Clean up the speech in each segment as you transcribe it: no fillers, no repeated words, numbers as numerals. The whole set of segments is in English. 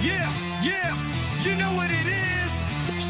Yeah, yeah, you know what it is.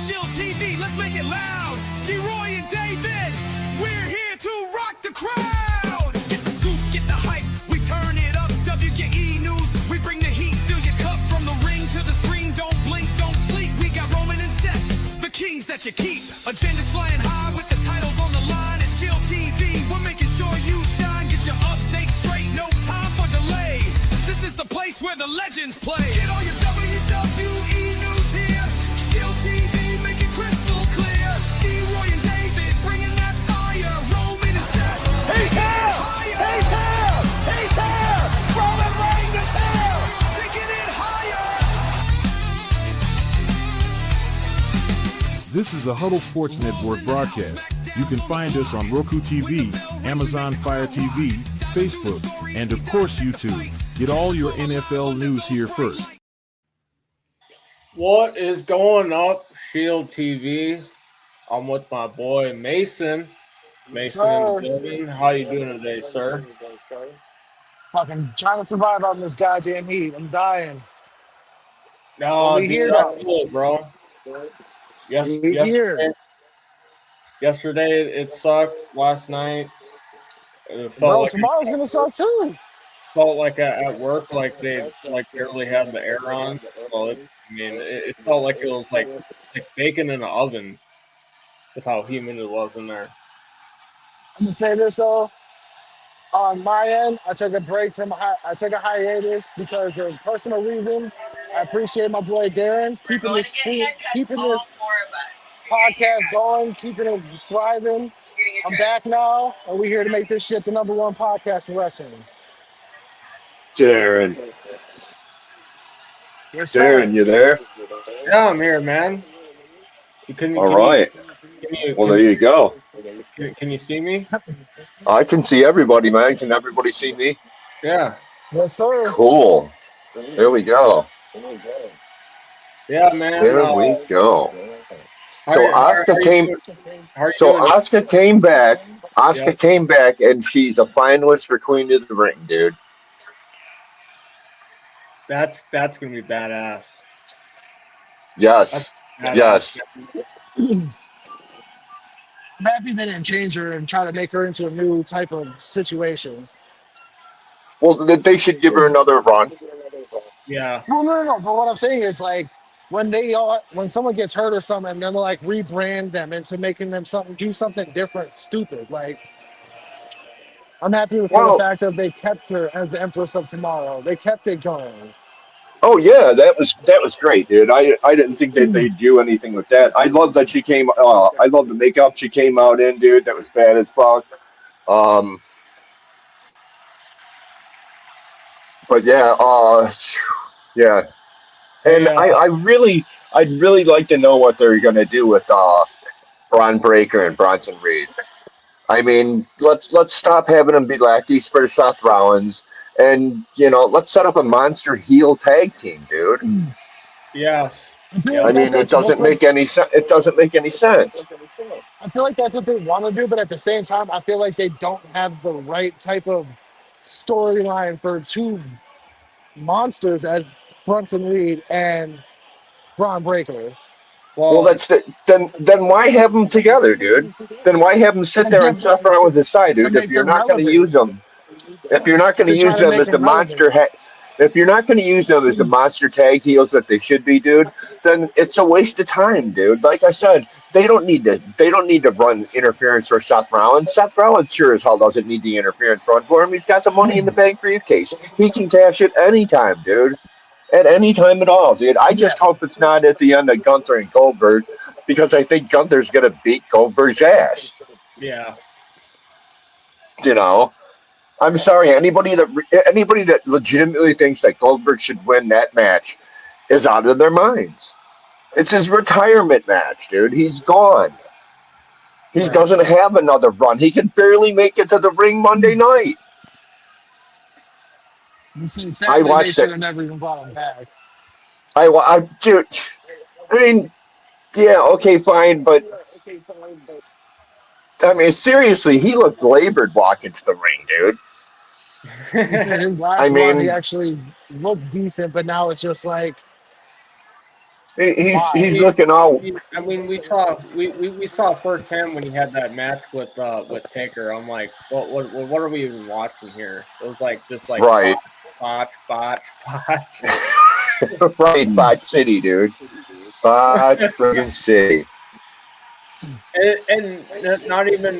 Shield TV, let's make it loud. D-Roy and David, we're here to rock the crowd. Get the scoop, get the hype, we turn it up. WGE News, we bring the heat. Fill your cup from the ring to the screen. Don't blink, don't sleep. We got Roman and Seth, the kings that you keep. Agenda's flying high with the titles on the line. It's Shield TV, we're making sure you shine. Get your updates straight, no time for delay. This is the place where the legends play. Get all your WWE news here. Shield TV, make it crystal clear. D-Roy and David, bringing that fire. Roman and Seth, He's here! He's here! He's here! Roman Reigns is here! taking it higher. This is a Huddle Sports Network broadcast. You can find us on Roku TV, Amazon Fire TV, Facebook, and of course YouTube. Get all your NFL news here first. What is going up, Shield TV? I'm with my boy Mason. Mason in the building. How you doing today, sir? Fucking trying to survive on this goddamn heat. I'm dying. No, we here not now. good, bro. We here. Yesterday it sucked. Last night it felt Bro, like tomorrow's gonna suck too. at work like they barely had the air on. So it felt like it was like bacon in an oven with how humid it was in there. I'm gonna say this though. On my end, I took a break from I took a hiatus because of personal reasons. I appreciate my boy Darren keeping this podcast going, keeping it thriving. I'm back now, and we're here to make this shit the #1 podcast in wrestling. Darren, Yes, sir. Darren, you there? Yeah, I'm here, man. All right. Well, there you go. Can you see me? I can see everybody, man. Can everybody see me? Yeah. Yes, sir. Cool. There we go. Yeah, man. There we go. So Asuka came. How are you So doing? Asuka came back. Asuka Yeah. came back, and she's a finalist for Queen of the Ring, dude. That's gonna be badass. Yes. Yes. I'm happy they didn't change her and try to make her into a new type of situation. Well, they should give her another run. Yeah. Well, no. But what I'm saying is, like, when someone gets hurt or something, and then they like rebrand them into making them do something different, stupid. Like, I'm happy with the fact that they kept her as the Empress of Tomorrow. They kept it going. Oh yeah, that was great, dude. I didn't think that they'd do anything with that. I love that she came. I love the makeup she came out in, dude. That was bad as fuck. But yeah, yeah. And Yeah. I'd really like to know what they're gonna do with Braun Breaker and Bronson Reed. I mean, let's stop having them be lackeys for Seth Rollins, and let's set up a monster heel tag team, dude. Yes. I mean, it doesn't make any sense. It doesn't make any sense. I feel like that's what they want to do, but at the same time, I feel like they don't have the right type of storyline for two monsters as Bronson Reed and Braun Breaker. Well, then why have them together, dude? Then why have them sit there and Seth Rollins aside, dude? If you're not going to use them, if you're not going to use them as the monster, if you're not going to use them as the monster tag heels that they should be, dude, then it's a waste of time, dude. Like I said, they don't need to run interference for Seth Rollins. Seth Rollins sure as hell doesn't need the interference run for him. He's got the Money in the Bank briefcase. He can cash it anytime, dude. At any time at all, dude. I just hope it's not at the end of Gunther and Goldberg, because I think Gunther's gonna beat Goldberg's ass. Yeah. I'm sorry. Anybody that legitimately thinks that Goldberg should win that match is out of their minds. It's his retirement match, dude. He's gone. He doesn't have another run. He can barely make it to the ring Monday night. I watched they it. should have never even brought him back. Dude. I mean, yeah, okay, fine, but I mean, seriously, he looked labored walking to the ring, dude. His last I run, mean- he actually looked decent, but now it's just like He's looking all. I mean, we saw firsthand when he had that match with Taker. I'm like, what are we even watching here? It was like just like Right. botch. Right, Botch City, dude. Botch friggin' City. And not even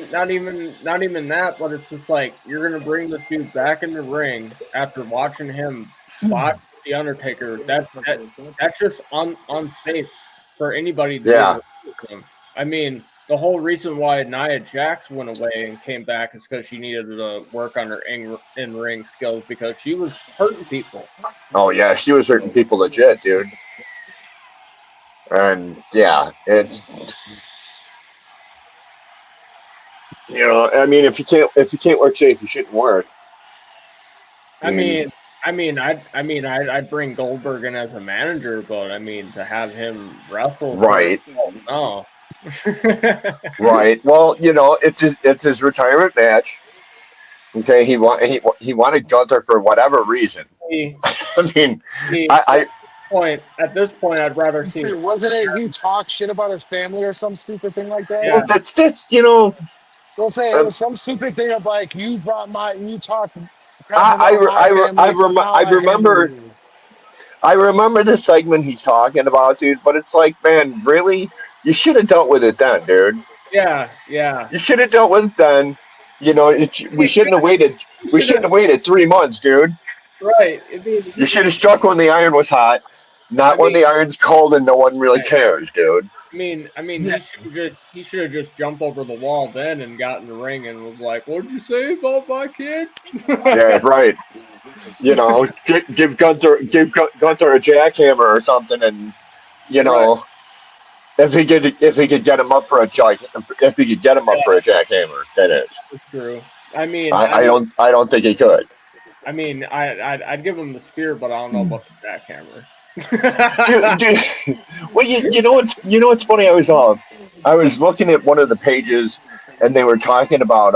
that, but it's just like you're gonna bring this dude back in the ring after watching him botch the Undertaker. That's just unsafe for anybody to Yeah. do with him. I mean, the whole reason why Nia Jax went away and came back is because she needed to work on her in-ring skills because she was hurting people. Oh yeah, she was hurting people legit, dude. And yeah, it's I mean, if you can't work safe, you shouldn't work. I'd bring Goldberg in as a manager, but I mean to have him wrestle, Right. No. Right. Well, it's his retirement match. Okay, he wanted Gunther for whatever reason. I mean, At this point, I'd rather see. Wasn't it you talk shit about his family or some stupid thing like that? Yeah. that's They'll say it was some stupid thing of like you talk. I remember the segment he's talking about, dude. But it's like, man, really, you should have dealt with it then, dude. Yeah. You should have dealt with it then. We shouldn't have waited. We shouldn't have waited 3 months, dude. Right. You should have struck when the iron was hot, not when the iron's cold and no one really cares, dude. I mean, he should have just jumped over the wall then and got in the ring and was like, "What did you say about my kid?" Yeah, right. Give Gunther a jackhammer or something, and Right. if he could get him up for a jackhammer, that is. It's true. I mean, I don't think he could. I mean, I'd give him the spear, but I don't know about the jackhammer. Dude, well, you know what's funny? I was looking at one of the pages, and they were talking about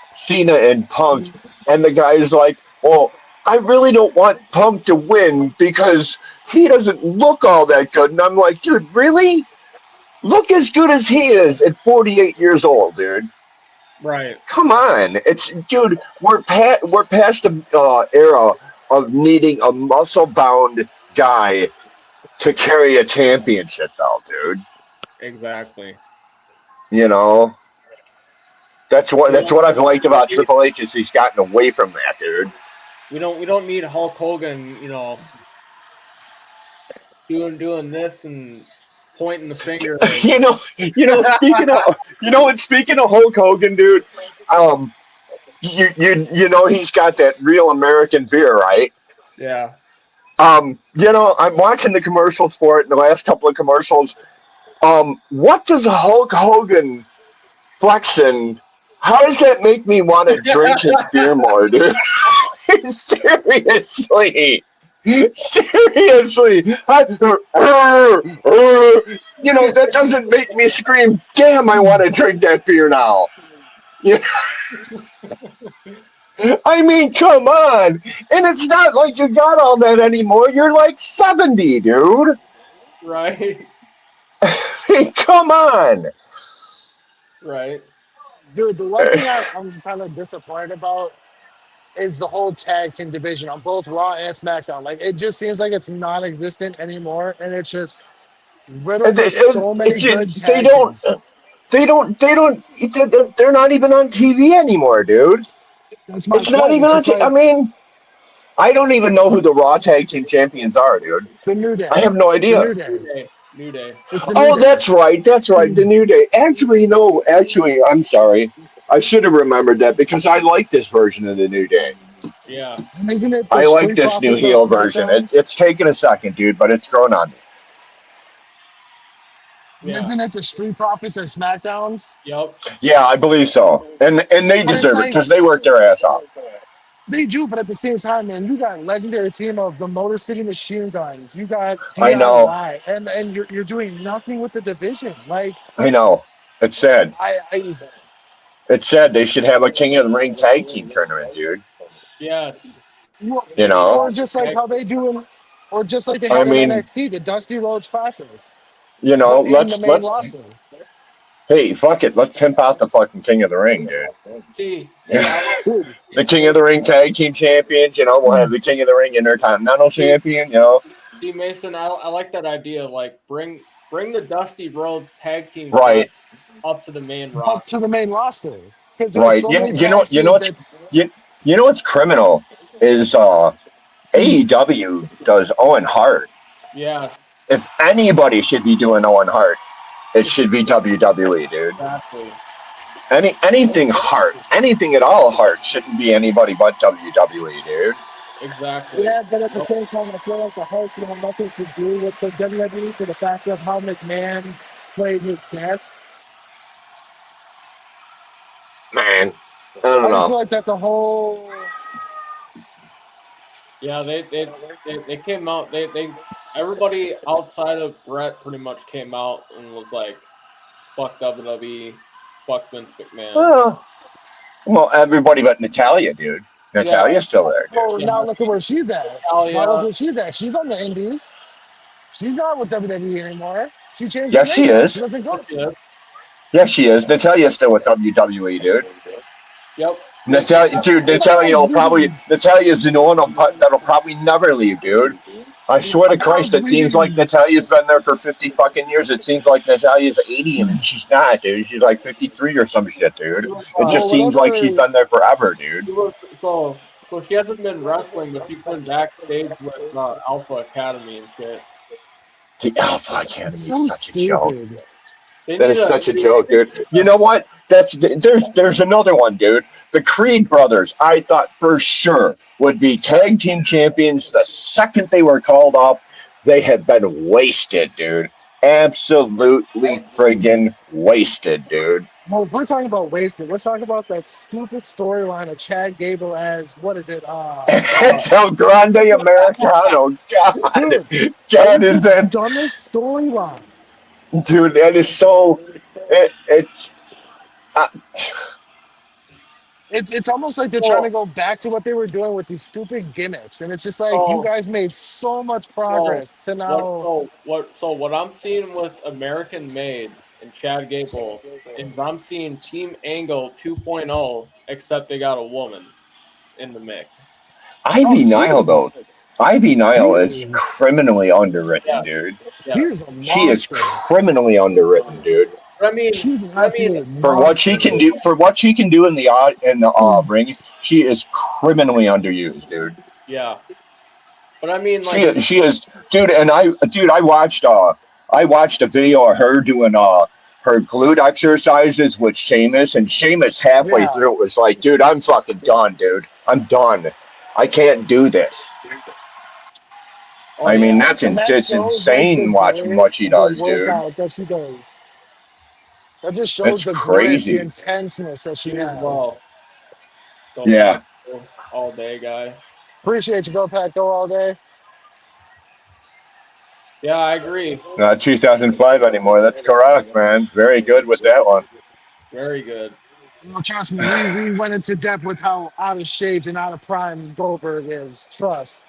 Cena and Punk, and the guy's like, "Well, I really don't want Punk to win because he doesn't look all that good." And I'm like, "Dude, really? Look as good as he is at 48 years old, dude." Right. Come on, dude. We're past the era of needing a muscle-bound guy to carry a championship belt, dude. Exactly. That's what I've liked about Triple H is he's gotten away from that, dude. We don't need Hulk Hogan, doing this and pointing the finger. Speaking of Hulk Hogan, dude, he's got that real American beer, right? Yeah. I'm watching the commercials for it, and the last couple of commercials. What does Hulk Hogan flexing? How does that make me want to drink his beer more, dude? Seriously. That doesn't make me scream, damn, I want to drink that beer now. I mean, come on. And it's not like you got all that anymore. You're like 70, dude. Right. Come on. Right. Dude, the one thing I'm kind of disappointed about is the whole tag team division on both Raw and SmackDown. Like, it just seems like it's non-existent anymore, and it's just riddled with so many good tag teams. They're not even on TV anymore, dude. It's not even on TV. I mean, I don't even know who the Raw Tag Team Champions are, dude. The New Day. I have no idea. New Day. That's right. The New Day. Actually, I'm sorry. I should have remembered that because I like this version of the New Day. Yeah. Isn't it? I like this new heel version. It's taken a second, dude, but it's grown on me. Yeah. Isn't it the Street Profits and SmackDowns? Yep. Yeah, I believe so. And they deserve it because they work their ass off. They do, but at the same time, man, you got a legendary team of the Motor City Machine Guns. You got I know, and you're doing nothing with the division. Like, I know, it's sad. It's sad. They should have a King of the Ring tag team tournament, dude. Yes. Or just like how they do Or just like they I have in mean, NXT, the Dusty Rhodes Classic, you know, but in the main let's roster. hey, fuck it, let's pimp out the fucking King of the Ring, dude. See, Dude, The King of the Ring tag team champions, you know, we'll have the King of the Ring intercontinental champion, you know. see, Mason, I like that idea. Like, bring the Dusty Rhodes tag team Right, up to the main up to roster. the main roster. Because there's right. so many You tag know teams what's that you, you know what's criminal is AEW does Owen Hart. Yeah, If anybody should be doing Owen Hart, it should be WWE, dude. exactly. Anything Hart, anything at all Hart shouldn't be anybody but WWE, dude. Exactly. yeah, but at the same time, I feel like the Hulk will have nothing to do with the WWE for the fact of how McMahon played his cast. Man, I don't I just feel know. like that's a whole. Yeah, they came out. They everybody outside of Brett pretty much came out and was like, "Fuck WWE, fuck Vince McMahon." Well, everybody but Natalia, dude. Yeah, Natalia's still there, dude. Oh, now look at where she's at. Now look Natalia. where she's at. She's on the Indies. She's not with WWE anymore. She changed Yes, her she name. is. She doesn't go. Yes, Yes, she is. Natalia's still with WWE, dude. yep. Natalia, dude, Natalia's the one that'll probably never leave, dude. I swear to Christ, it seems like Natalia's been there for 50 fucking years. It seems like Natalia's 80 and she's not, dude. She's like 53 or some shit, dude. It just seems like she's been there forever, dude. So she hasn't been wrestling, but she's been backstage with Alpha Academy and shit. The Alpha Academy is So such a joke. stupid. That is such a joke, dude. You know what? There's another one, dude. The Creed brothers, I thought for sure would be tag team champions the second they were called up. They have been wasted, dude. Absolutely friggin' wasted, dude. Well, if we're talking about wasted, let's talk about that stupid storyline of Chad Gable as what is it? It's El Grande Americano. God, Dude, God is the that, dumbest storyline. dude? That is so. It's. Uh, It's almost like they're trying to go back to what they were doing with these stupid gimmicks, and it's just like you guys made so much progress to now. What I'm seeing with American Made and Chad Gable is I'm seeing Team Angle 2.0, except they got a woman in the mix. Ivy Nile, though. Ivy Nile is criminally underwritten, dude. Yeah. She is criminally underwritten, dude. But I mean, For what she can do, in the ring, she is criminally underused, dude. yeah. But I mean, like, She is, dude. And I watched a video of her doing her glute exercises with Sheamus, and Sheamus halfway through it was like, dude, I'm fucking done, dude. I'm done. I can't do this. I mean, that's it's insane watching what she does, dude. That she does. That just shows That's the crazy. grit, the intenseness that she has. well, Yeah. all day guy. Appreciate you, Go Pack, go all day. Yeah, I agree. Not 2005 anymore. That's correct, man. Very good with that one. Very good. No, trust me, we went into depth with how out of shape and out of prime Goldberg is. Trust.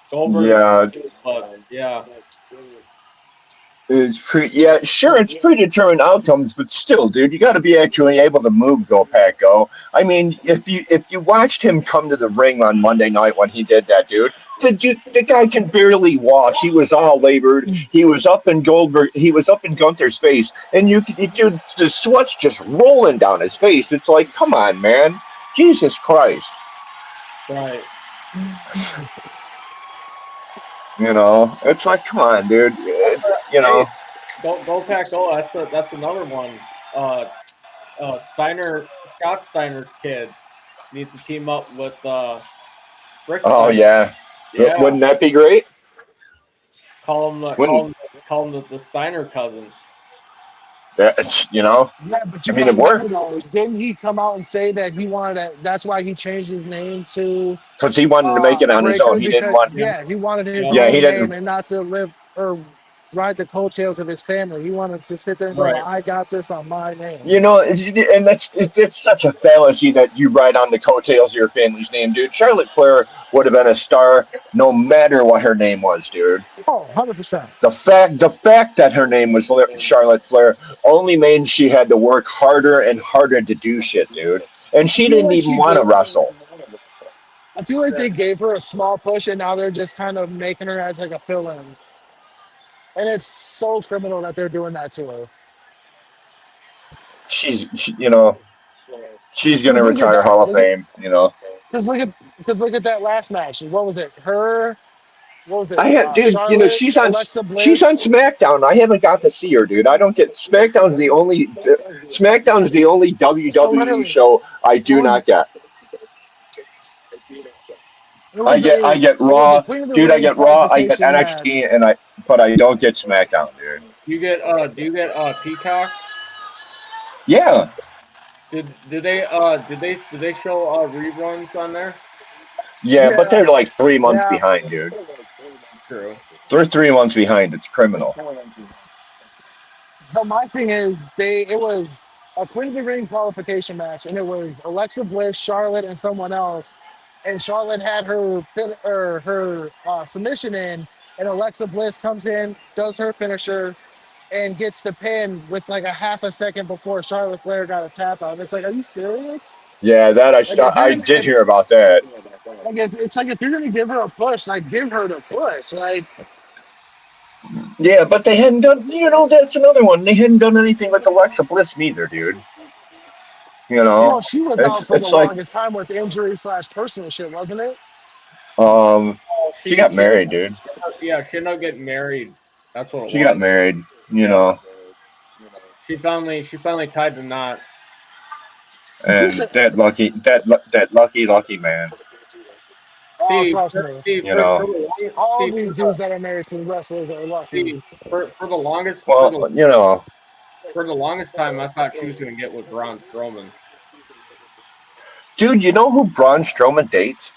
Goldberg, Yeah. but yeah. It's sure, it's predetermined outcomes, but still, dude, you got to be actually able to move, Go Pack Go. I mean, if you watched him come to the ring on Monday night when he did that, dude, the guy can barely walk. He was all labored. He was up in Gunther's face, and dude, the sweat's just rolling down his face. It's like, come on, man, Jesus Christ. Right. You know, it's like, come on, dude. You know, Go Pack Go. That's another one. Scott Steiner's kid needs to team up with Rick oh Steiner. yeah, wouldn't that be great? Call them the Steiner cousins. That's, you know, Yeah, but I mean, it worked. Didn't he come out and say that he wanted that? That's why he changed his name to. Because he wanted to make it on his own. He didn't want. Yeah, he wanted his Yeah, own he didn't. name and not to live or ride the coattails of his family. He wanted to sit there and go, Right. "I got this on my name." You know, and it's such a fallacy that you ride on the coattails of your family's name, dude. Charlotte Flair would have been a star no matter what her name was, dude. Oh, 100%. The fact that her name was Charlotte Flair only means she had to work harder and harder to do shit, dude. And I she feel didn't like even she want to gave. wrestle. I feel like they gave her a small push, and now they're just kind of making her as like a fill-in. And it's so criminal that they're doing that to her. You know, she's gonna Because look at retire that. Hall of Fame. You know, Because look at that last match. What was it? Her. What was it? I had, dude. You know, Charlotte, Alexa she's on Bliss. SmackDown. I haven't got to see her, dude. I don't get SmackDown's the only So WWE literally, show I it do was not get. it was I a get it was a Raw, Queen of the dude. I Ring get Raw. I get qualification match. NXT, but I don't get SmackDown, dude. Do you get Peacock? Yeah, Did they show reruns on there? yeah, but Yeah, they're like 3 months yeah. behind, dude. True. They're 3 months behind. It's criminal. But my thing is, it was a Queen of the Ring qualification match, and it was Alexa Bliss, Charlotte, and someone else. And Charlotte had her submission in, and Alexa Bliss comes in, does her finisher, and gets the pin with like a half a second before Charlotte Flair got a tap out. It's like, are you serious? Yeah, that Like if you're I gonna, did hear about that. it's like if you're gonna give her a push, like give her the push. Like Yeah, but they hadn't done. You know, that's another one. They hadn't done anything with Alexa Bliss neither, dude. You know, she was it's out for the it's like longest time with injury / personal shit, wasn't it? she got married, dude. Yeah, she ended up getting married. That's what it She was. got married. You know, She finally tied the knot. and that lucky man. Oh, trust me. You know, All these dudes that are married to wrestlers are lucky. for the longest well, you know, for the longest time, I thought she was gonna get with Braun Strowman. dude. You know who Braun Strowman dates?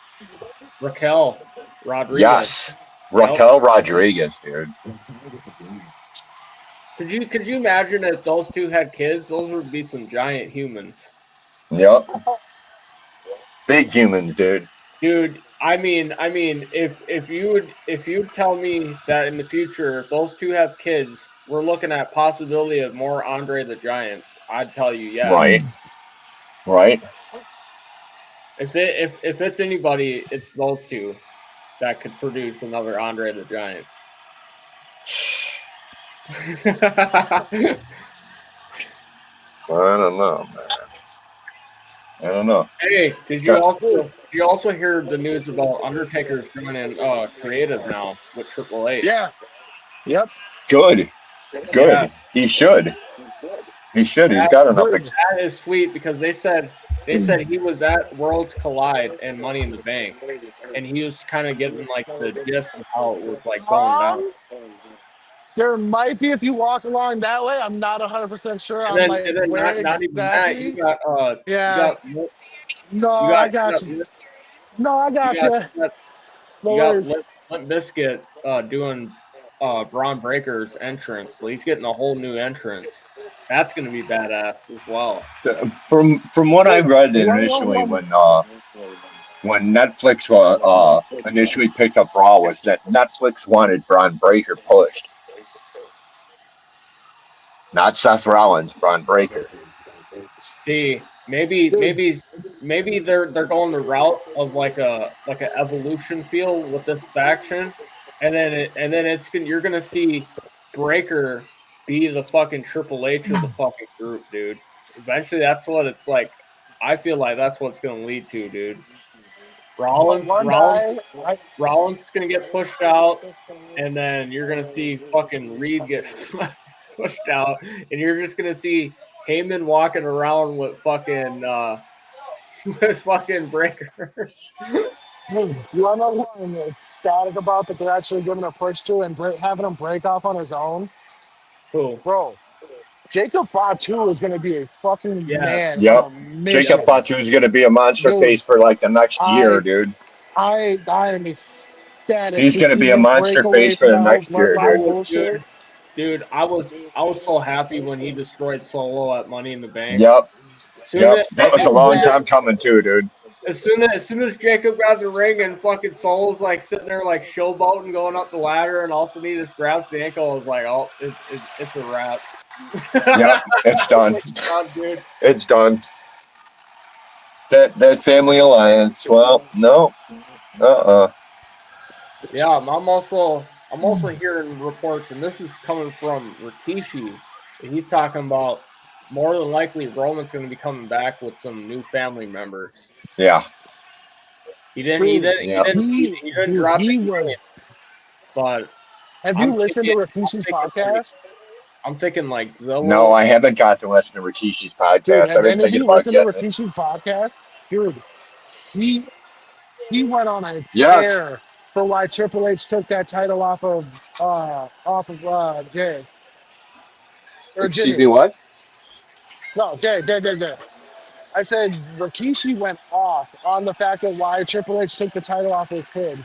Raquel Rodriguez. Yes, Raquel Rodriguez, dude. Could you imagine if those two had kids? Those would be some giant humans. Yep, big humans, dude. Dude, I mean, if you'd tell me that in the future if those two have kids, we're looking at possibility of more Andre the Giants, I'd tell you yes. Right. If it's anybody, it's those two that could produce another Andre the Giant. I don't know, man. I don't know. Hey, did you also hear the news about Undertaker's doing in creative now with Triple H? Yeah. Yep. Good. Yeah. He should. He's got enough. That is sweet because they said he was at Worlds Collide and Money in the Bank, and he was kind of getting like the gist of how it was like going down. There might be if you walk along that way. I'm not 100% sure. And then, where not even that, exactly. you got I got you. No, I got you. You got Limp Bizkit doing Braun Breaker's entrance. So he's getting a whole new entrance. That's going to be badass as well. From what I read initially, when Netflix initially picked up Raw, was that Netflix wanted Braun Breaker pushed, not Seth Rollins, Braun Breaker. See, maybe they're going the route of like an evolution feel with this faction, and then you're gonna see Breaker be the fucking Triple H of the fucking group, dude. Eventually, that's what it's like. I feel like that's what it's gonna lead to, dude. Rollins is gonna get pushed out, and then you're gonna see fucking Reed get pushed out, and you're just gonna see Heyman walking around with fucking Breaker. Hey, you wanna know what I'm ecstatic about that they're actually giving a push to and having him break off on his own? Who? Bro, Jacob Fatu is gonna be a fucking man. Yep. on a mission. Jacob Fatu is going to be a monster Dude, face for like the next year, dude. I am ecstatic. He's to going to see be a him monster break away face for the from next year, bloodline dude. bullshit. Dude, I was so happy when he destroyed Solo at Money in the Bank. Yep. Soon Yep. as, That was a long time coming too, dude. as soon as Jacob got the ring and fucking Solo's like sitting there like showboating going up the ladder, and all of a sudden he just grabs the ankle, I was like, oh, it's a wrap. Yep. It's done. It's done, dude. It's done. That family alliance. Well, no. Yeah, I'm also hearing reports, and this is coming from Rikishi. And he's talking about more than likely Roman's going to be coming back with some new family members. Yeah. He didn't drop he it, was. but Have you listened to Rikishi's podcast? I'm thinking like Zillow. No, I haven't got to listen to Rikishi's podcast. Dude, I've been thinking about listen to getting it. Rikishi's podcast? Dude, he went on a Yes. tear for why Triple H took that title off of Jay. Or Excuse Jimmy. me, what? No, Jay. I said Rikishi went off on the fact that why Triple H took the title off his kid.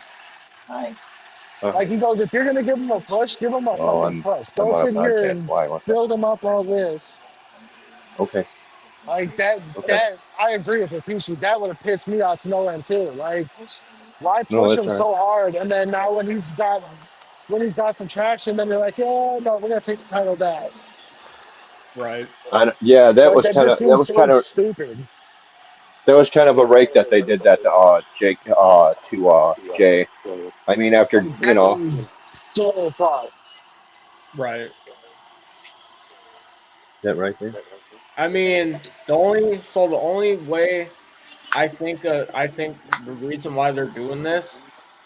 Like he goes, if you're gonna give him a push, give him a fucking push. I'm Don't on a sit here podcast. and Why? What? build him up all this. Okay. Like that I agree with Rikishi. That would have pissed me off to no end too. Like why No, push that's him all so hard and then now when he's got some traction, then they're like, yeah, no, we're gonna take the title back. Right. Yeah, that Like, was kind just of seems so stupid. that was kind of a rake that they did that to Jay. I mean, after That was so far. Right. Is that right there? I mean, the only way I think the reason why they're doing this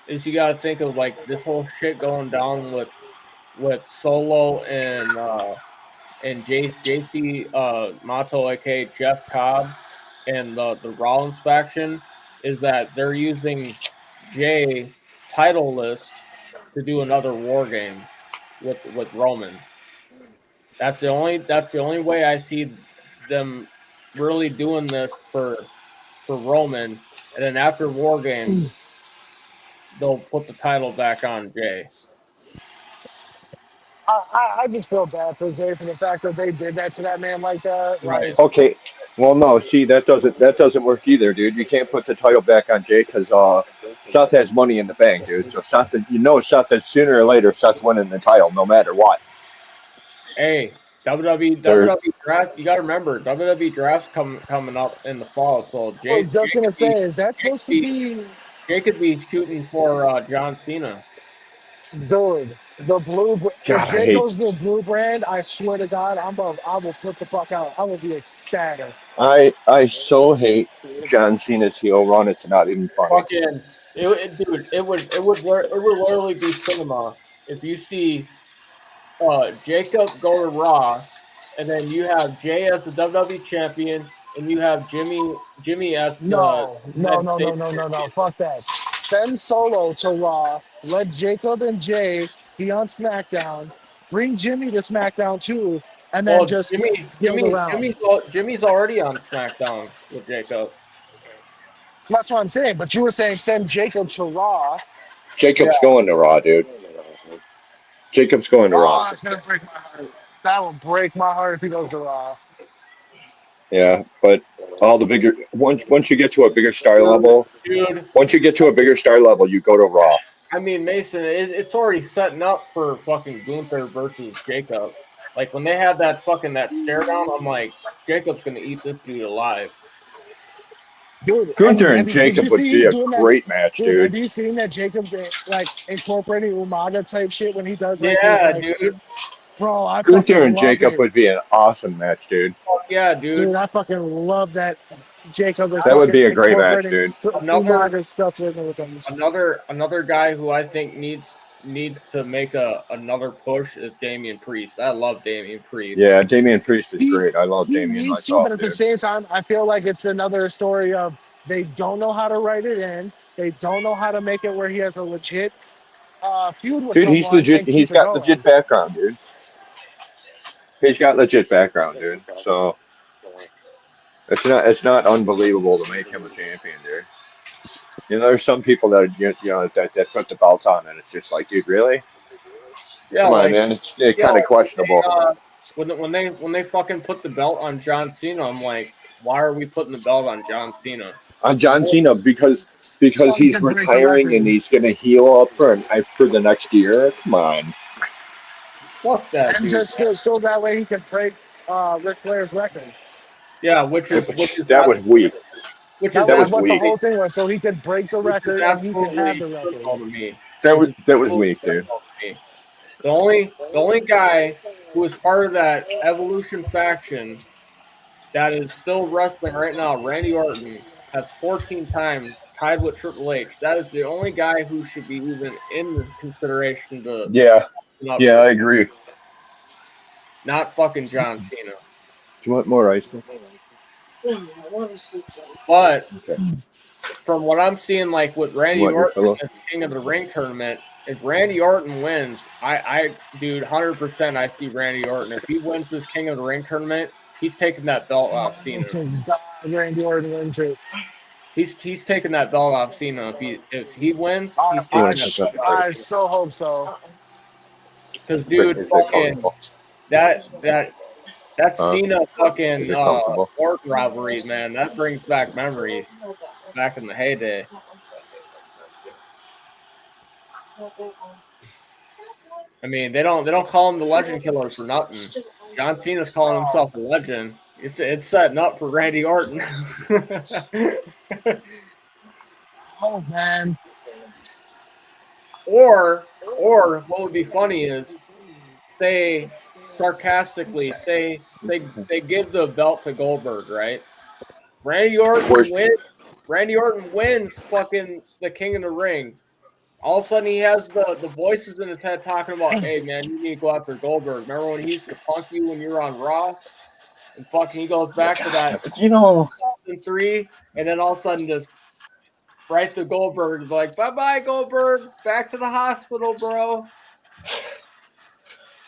is you got to think of like this whole shit going down with Solo and JC Mato, aka Jeff Cobb, and the Rollins faction, is that they're using Jay titleless to do another war game with Roman. That's the only way I see them really doing this for Roman, and then after War Games, they'll put the title back on Jay. I just feel bad for Jay for the fact that they did that to that man like that. Right. Okay. Well, no. See, that doesn't work either, dude. You can't put the title back on Jay because Seth has money in the bank, dude. So Seth that sooner or later Seth's winning the title, no matter what. Hey, WWE draft. You got to remember WWE draft's coming up in the fall. So I was just gonna say, is that supposed to be? Jay could be shooting for John Cena. Dude, the blue. If God, Jay goes to the blue brand, I swear to God, I will flip the fuck out. I will be ecstatic. I so hate John Cena's heel run. It's not even funny. Fucking, it would literally be cinema if you see Jacob go to Raw, and then you have Jay as the WWE champion, and you have Jimmy as the No. States Fuck that. Send Solo to Raw. Let Jacob and Jay be on SmackDown. Bring Jimmy to SmackDown too, and then just build around. Jimmy's already on SmackDown with Jacob. That's what I'm saying. But you were saying send Jacob to Raw. Jacob's going to Raw, dude. Jacob's going to Raw. It's gonna break my heart. That will break my heart if he goes to Raw. Yeah, but all the bigger once you get to a bigger star level, Dude, once you get to a bigger star level, you go to Raw. I mean, Mason, it's already setting up for fucking Gunther versus Jacob. Like when they had that stare down, I'm like, Jacob's gonna eat this dude alive. Dude, Gunther and did Jacob you would see be he's a doing that? great match, Dude, have dude. you seen that Jacob's like incorporating Umaga type shit when he does like Yeah, his, like, dude. Bro, I Gunther fucking and love Jacob it. would be an awesome match, dude. Fuck yeah, dude. Dude, I fucking love that Jacob is That would be a great match, incorporating dude. Umaga stuff with him. Another guy who I think needs to make another push is Damian Priest. I love Damian Priest. Yeah, Damian Priest is great. I love He Damian needs to, myself, but at the dude. same time, I feel like it's another story of they don't know how to write it in. They don't know how to make it where he has a legit feud with Dude, someone. he's legit. and He's keep it got going. legit background, dude. He's got legit background, dude. So it's not unbelievable to make him a champion, dude. You know, there's some people that that put the belt on, and it's just like, dude, really? Yeah, Come on, like man. It's yeah, kind of like questionable. when they fucking put the belt on John Cena, I'm like, why are we putting the belt on John Cena? On John Cena because So he he's could break the retiring and record. he's gonna heal up for the next year. Come on. Fuck that And dude. just so that way he could break Ric Flair's record. Yeah, which is That was weak. That That's was what the weak. whole thing was. So he could break the which is record and he could have absolutely the record. football to me. That Which was is that was absolutely weak, dude. football to me. The only guy who is part of that Evolution faction that is still wrestling right now, Randy Orton, has 14 times tied with Triple H. That is the only guy who should be even in consideration to Yeah, not yeah, for I agree. Do not fucking John Cena. you want more ice cream? But Okay. from what I'm seeing, like with You Randy want your Orton pillow? as King of the Ring tournament, if Randy Orton wins, dude, 100%, I see Randy Orton. If he wins this King of the Ring tournament, he's taking that belt off Cena. Randy Orton wins it. He's taking that belt off Cena. If he wins, he's You want taking to that check belt out I so hope so. because, Is it dude, fucking comfortable? that Cena Is fucking it comfortable? Orton rivalry, man, that brings back memories back in the heyday. I mean, they don't call him the Legend Killer for nothing. John Cena's calling himself a legend. It's setting up for Randy Orton. Oh man. or what would be funny is say sarcastically say they give the belt to Goldberg, right? Randy Orton wins fucking the King of the Ring. All of a sudden, he has the voices in his head talking about, hey, man, you need to go after Goldberg. Remember when he used to punk you when you were on Raw? And fucking he goes back to that You know, 2003, and then all of a sudden just right to Goldberg. Like, bye-bye, Goldberg. Back to the hospital, bro.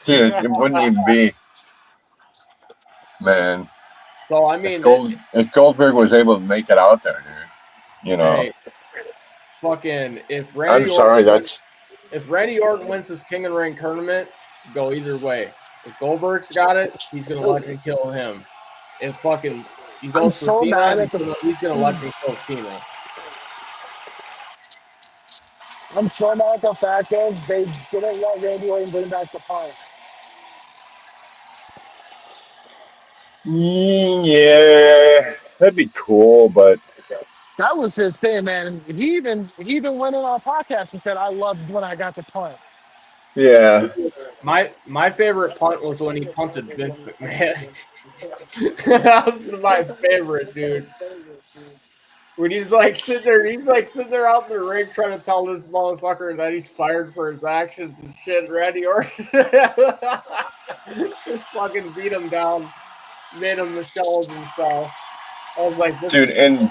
dude, it wouldn't even be, man. So, I mean, If Goldberg was able to make it out there, dude, you know. hey, fucking, if I'm sorry, if Randy Orton wins this King of the Ring tournament, go either way. If Goldberg's got it, he's gonna legend kill him. If fucking he goes for Cena, he's gonna legend kill Cena. I'm so mad at the fact that they didn't let Randy Orton bring back the punk. yeah, that'd be cool, but That was his thing, man. He even went on our podcast and said, "I loved when I got to punt." yeah, My favorite punt was when he punted Vince McMahon. That was my favorite, dude. When he's like sitting there out in the ring trying to tell this motherfucker that he's fired for his actions and shit. Randy Orton just fucking beat him down, made him the shell of himself. I was like, dude, and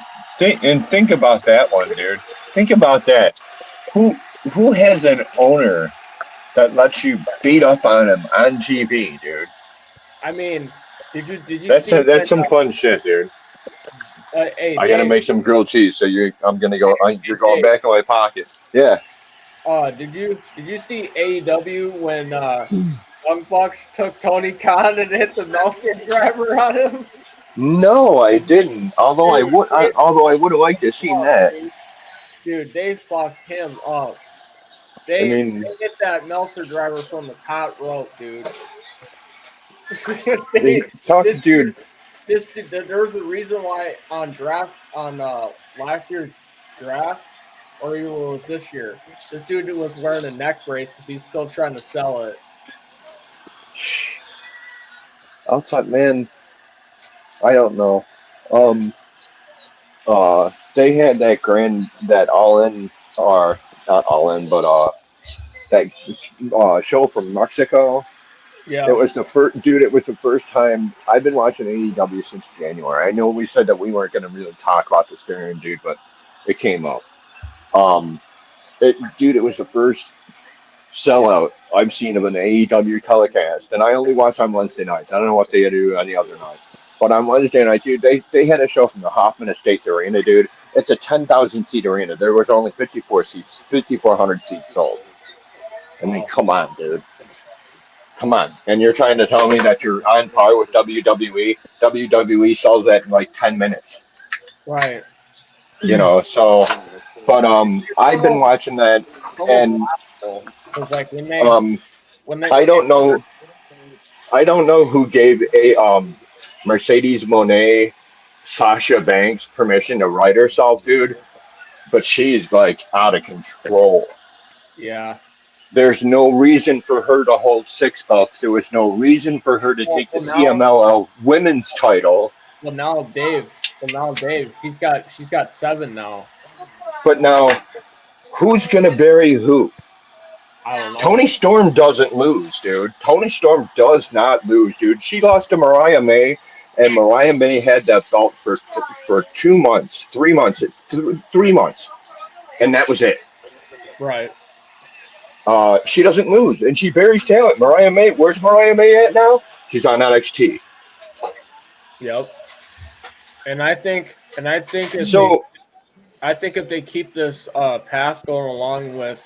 think about that one, dude. Think about that. Who has an owner that lets you beat up on him on TV, dude? I mean, did you That's see that's some fun shit, dude. Hey, I gotta make some grilled cheese, so you're going back in my pocket. Yeah. Did you see AEW when Young Bucks took Tony Khan and hit the Meltzer driver on him? No, I didn't. Although I would have liked to have seen that. Dude, they fucked him up. I They mean, hit that Meltzer driver from the top rope, dude. dude. There's a reason why on last year's draft, or even with this year, this dude was wearing a neck brace because he's still trying to sell it. Outside man, I don't know. They had that All In, or not All In, but that show from Mexico. Yeah. It was the first, dude. It was the first time I've been watching AEW since January. I know we said that we weren't going to really talk about this during, dude, but it came up. It was the first sellout I've seen of an AEW telecast, and I only watch on Wednesday nights. I don't know what they do any other night, but on Wednesday night, dude, they had a show from the Hoffman Estates Arena, dude. It's a 10,000 seat arena. There was only 5,400 seats sold. I mean, come on, dude. Come on. And you're trying to tell me that you're on par with WWE? WWE sells that in like 10 minutes. Right. You know, so but I've been watching that and Because like when they I don't know who gave a Mercedes Moné Sasha Banks permission to write herself, dude, but she's like out of control. Yeah. There's no reason for her to hold 6 belts. There was no reason for her to take the CMLL women's title. Well, now Dave, she's got 7 now. But now, who's gonna bury who? I don't know. Tony Storm doesn't lose, dude. Tony Storm does not lose, dude. She lost to Mariah May, and Mariah May had that belt for 2 months, 3 months, 3 months, and that was it. Right. She doesn't lose, and she buries talent. Mariah May, where's Mariah May at now? She's on NXT. Yep. And I think if So if they keep this path going along with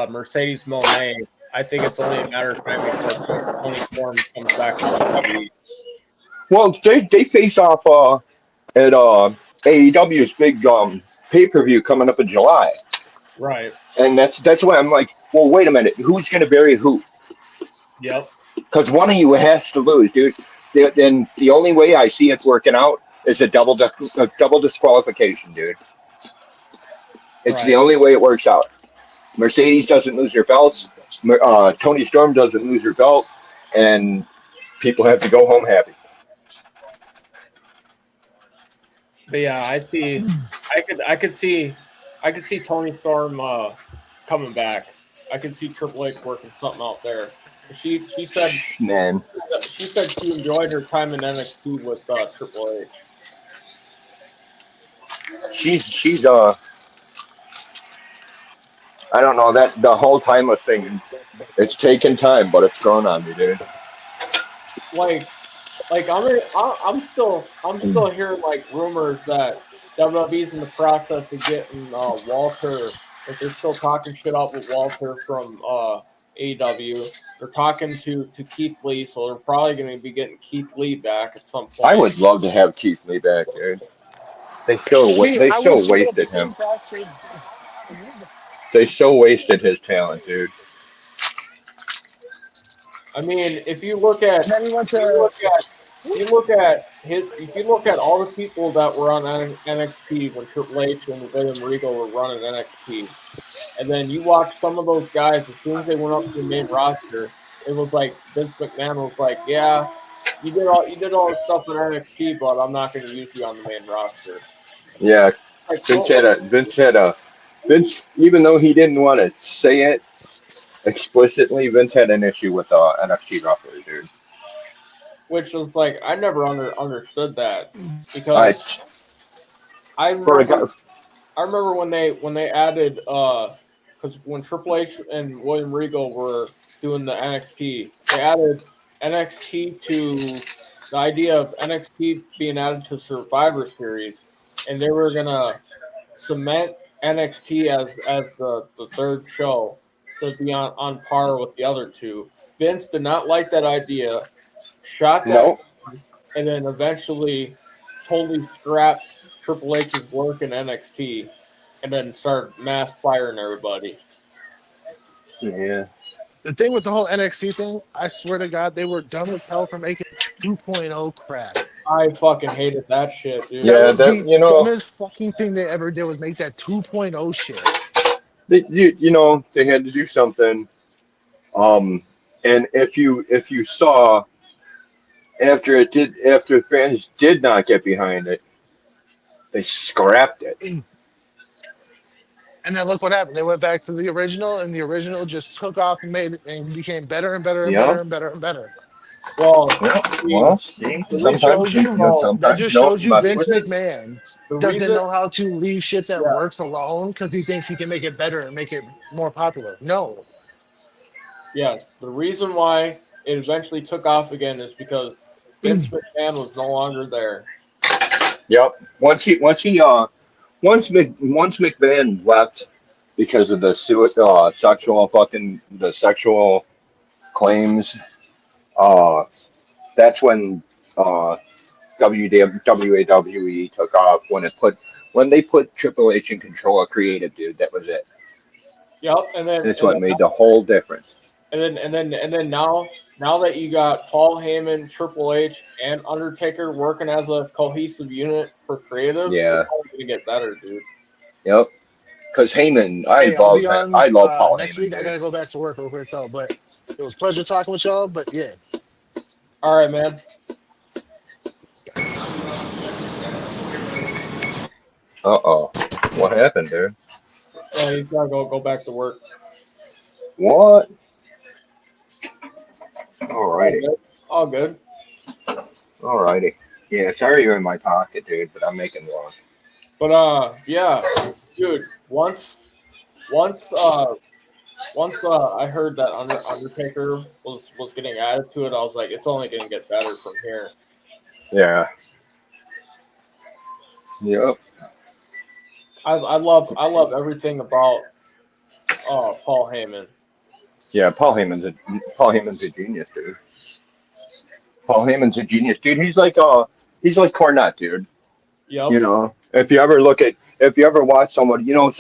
Mercedes Moné, I think it's only a matter of time before Tony Storm comes back to WWE. well, they face off at AEW's big pay-per-view coming up in July. Right. And that's why I'm like, well, wait a minute, who's going to bury who? Yep. Because one of you has to lose, dude. Then the only way I see it working out is a double disqualification, dude. It's Right. the only way it works out. Mercedes doesn't lose her belts. Tony Storm doesn't lose her belt, and people have to go home happy. But yeah, I could see Tony Storm coming back. I could see Triple H working something out there. She said Man, she enjoyed her time in NXT with Triple H. she's I don't know, that the whole timeless thing. It's taken time, but it's grown on me, dude. Like I'm still hearing like rumors that WWE's in the process of getting Walter. Like they're still talking shit out with Walter from AEW. They're talking to Keith Lee, so they're probably going to be getting Keith Lee back at some point. I would love to have Keith Lee back, dude. They still wasted him. They still wasted his talent, dude. I mean, if you look at all the people that were on NXT when Triple H and William Regal were running NXT, and then you watch some of those guys as soon as they went up to the main roster, it was like Vince McMahon was like, "Yeah, you did all the stuff in NXT, but I'm not going to use you on the main roster." Yeah, Like, Vince, even though he didn't want to say it explicitly, Vince had an issue with NXT wrestlers, dude. which was like I never understood that because I remember when they added because when Triple H and William Regal were doing the NXT, they added NXT to the idea of NXT being added to Survivor Series, and they were gonna cement NXT as the third show to be on par with the other two. Vince did not like that idea, shot that, and then eventually totally scrapped Triple H's work in NXT, and then started mass firing everybody. Yeah. The thing with the whole NXT thing, I swear to God, they were dumb as hell for making 2.0 crap. I fucking hated that shit, dude. Yeah, That was the dumbest fucking thing they ever did was make that 2.0 shit. They had to do something. And if you saw after fans did not get behind it, they scrapped it. And then look what happened. They went back to the original, and the original just took off and became better and better and better and better and better. Well, see, that just shows you Vince McMahon the doesn't reason- know how to leave shit that works alone because he thinks he can make it better and make it more popular. No. Yes, the reason why it eventually took off again is because Vince McMahon was no longer there. Yep. Once McMahon left because of the sexual claims. That's when WWE took off when they put Triple H in control of creative, dude. That was it. Yep, and That's what made the whole difference. then now that you got Paul Heyman, Triple H, and Undertaker working as a cohesive unit for creative, Yeah. it's only gonna get better, dude. Yep. Because Heyman, Hey, I'll be on I love Paul next Heyman. week. I Dude. gotta go back to work real quick though, but it was a pleasure talking with y'all. But yeah, All right, man. Uh-oh. What happened, dude? Yeah, he's gotta go back to work. What? Alrighty. All good. Alrighty. Yeah, sorry you're in my pocket, dude, but I'm making one. But yeah, dude. Once I heard that Undertaker was getting added to it, I was like, it's only gonna get better from here. Yeah. Yep. I love everything about Paul Heyman. Yeah, Paul Heyman's a genius, dude. Paul Heyman's a genius, dude. He's like Cornette, dude. Yep. You know, if you ever watch somebody, you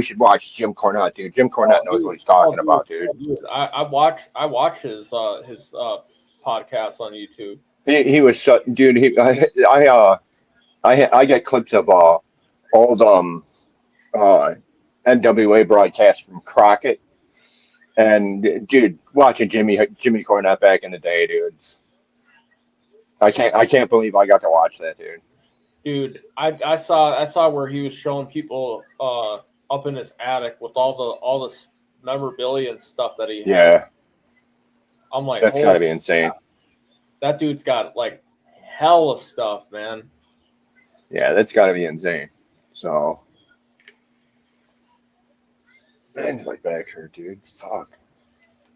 should watch Jim Cornette, dude. Jim Cornette knows what he's talking about, dude. Dude, I watch his podcast on YouTube. He was such, dude. I get clips of old NWA broadcasts from Crockett, and dude, watching Jimmy Cornette back in the day, dude. I can't believe I got to watch that, dude. Dude, I saw where he was showing people up in his attic with all the memorabilia and stuff that he has. Yeah, I'm like, that's gotta be insane. That dude's got like hella stuff, man. Yeah, that's gotta be insane. So, man's my back hurt, dude. Fuck.